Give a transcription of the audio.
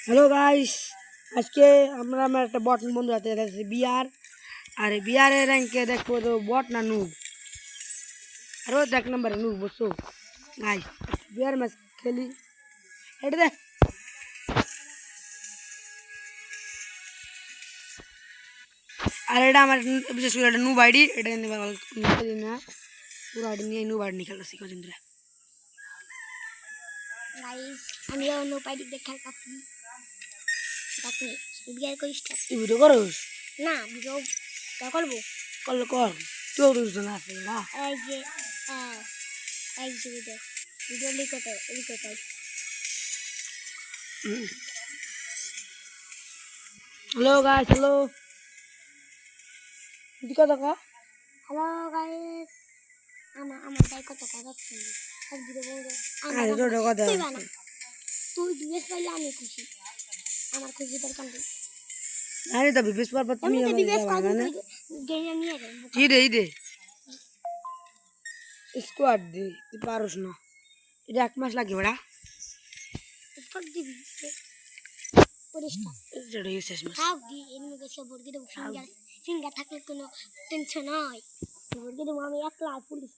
Hello guys, আজকে আমার একটা বট বন্ধু হাতে আছে বিয়ার। আর এই বিয়ারের র্যাঙ্কে দেখবো তো বট না নুব। আরও এক নম্বরে নুব বসো গাইস। বিয়ার ম্যাচ খেলি এটা দেখ। আর এটা আমার বিশেষ করে এটা নুব আইডি। এটা খেলি না, পুরো আইডি নিয়ে নুব আইডি খেলতেছি কদিন ধরে। গাইস আমিও নুব আইডি দেখে কাছি তাকে বিয়ার করিস তুই ভিডিও করস না? ভিডিও করবো করলে কর, তুই তো না আছে না। এই যে এই যে ভিডিও লিখতে হ্যালো গাইস, হ্যালো দিকা দেখা। হ্যালো গাইস, আমার তাই কত কথা শুনলি সব ভিডিও বলবো। আরে তো কথা তুই বানা, তুই বিএস পাইলে আমি খুশি, আমার খুশি তোর কান্দি। আরে তো বিবেশ পর তুমি আমি তো আমার বিএস বাবা পাইলে না গেম নিয়ে যাই কি রে দে স্কোয়াড দে, তুই পারস না। এটা 1 মাস লাগে বড়া। সব দিবি পরিষ্কার এটা শেষ মাস। খাও দি এমনি গেছে বর্গি দেবো। সিঙ্গার থাকলে কোনো টেনশন হয়, বর্গি দেবো আমি একলা পুলিশ।